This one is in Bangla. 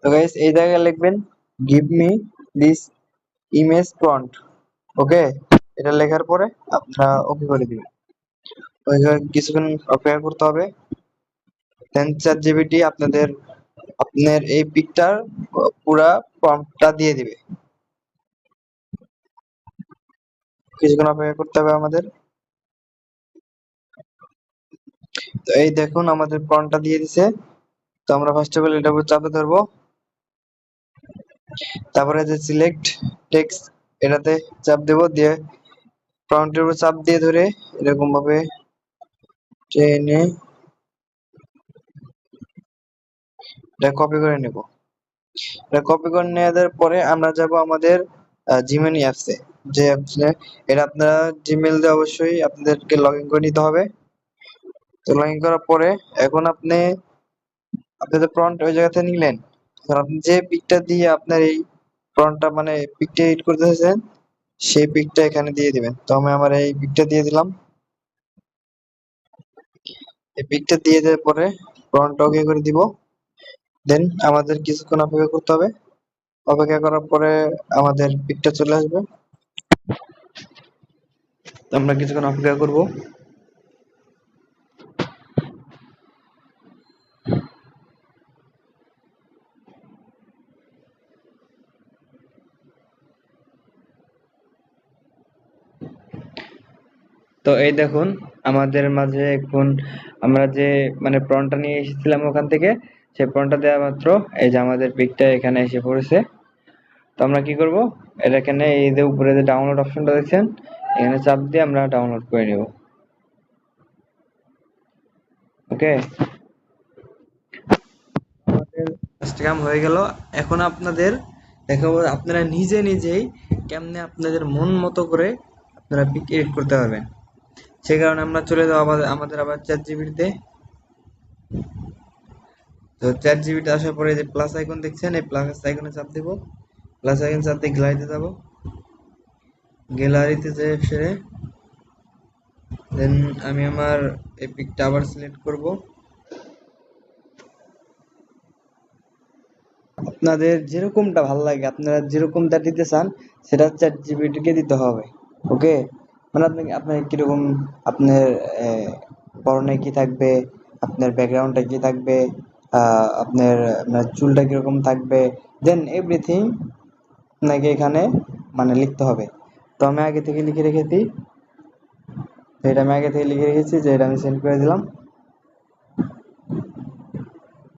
তো গাইস এই জায়গায় লিখবেন give me this image prompt. Okay, এটা লেখার পরে আপনারা ওকে করে দিবেন। ওইখানে কিছুক্ষণ অপেক্ষা করতে হবে। দেন চ্যাট জিপিটি আপনার এই পিকটার পুরা প্রম্পটটা দিয়ে দিবে। কিছুক্ষণ অপেক্ষা করতে হবে আমাদের। তো এই দেখুন আমাদের প্রম্পটটা দিয়ে দিছে। তো আমরা ফার্স্ট অফ অল এটার উপর চাপে ধরবো, তারপরে যে সিলেক্ট টেক্সট এটাতে চাপ দেব, দিয়ে প্রম্পটের উপর চাপ দিয়ে ধরে এরকম ভাবে টেনে এটা কপি করে নেব। এটা কপি করে নেওয়ার পরে আমরা যাব আমাদের জিমেইল অ্যাপসে। যে অ্যাপসে এটা আপনারা জিমেইল দিয়ে অবশ্যই আপনাদেরকে লগ ইন করে নিতে হবে। তো লগ ইন করার পরে এখন আপনাদের প্রম্পট ওই জায়গাতে নিলেন। এখন আপনি যে পিকটা দিয়ে আপনার এই প্রম্পটটা মানে পিকটা এডিট করতে চাইছেন সেই পিকটা এখানে দিয়ে দিবেন। তো আমি আমার এই পিকটা দিয়ে দিলাম। এই পিকটা দিয়ে দেওয়ার পরে প্রম্পটটা ওকে করে দিব। দেন আমাদের কিছুক্ষণ অপেক্ষা করতে হবে। অপেক্ষা করার পরে আমাদের পিকটা চলে আসবে। তো আমরা কিছুক্ষণ অপেক্ষা করব। তো এই দেখুন আমাদের মাঝে এখন আমরা যে মানে প্রম্পটটা নিয়ে এসেছিলাম ওখান থেকে, সেই প্রম্পটটা দেওয়া মাত্র এই যে আমাদের পিকটা এখানে এসে পড়েছে। তো আমরা কি করব, এটা এখানে এই যে উপরে যে ডাউনলোড অপশনটা দেখছেন এখানে চাপ দিয়ে আমরা ডাউনলোড করে নেব। ওকে, আমাদের কাজটা কাম হয়ে গেল। এখন আপনাদের দেখাবো আপনারা নিজে নিজেই কেমনে আপনাদের মন মতো করে আপনারা পিক এডিট করতে পারবেন। সেই কারণে আমরা চলে যাবো আমাদের আবার চ্যাট জিপিটিতে। তো চ্যাট জিপিটি আসার পরে যে প্লাস আইকন দেখছেন এই প্লাস আইকনে চাপ দেব। প্লাস আইকন চাপ দিয়ে গ্যালারিতে যাব। গ্যালারিতে যে সেরে দেন আমি আমার এই পিকটা আবার সিলেক্ট করব। আপনাদের যেরকমটা ভালো লাগে আপনারা যেরকমটা দিতে চান সেটা চ্যাট জিপিটিকে দিতে হবে। ওকে, মানে আপনার কিরকম আপনার পরনে কি থাকবে, আপনার ব্যাকগ্রাউন্ডটা কি থাকবে, আপনার মানে চুলটা কিরকম থাকবে, দেন এভরিথিং আপনাকে এখানে মানে লিখতে হবে। তো আমি আগে থেকে লিখে রেখেছি, তো এটা আমি আগে থেকে লিখে রেখেছি যে এটা আমি সেন্ড করে দিলাম।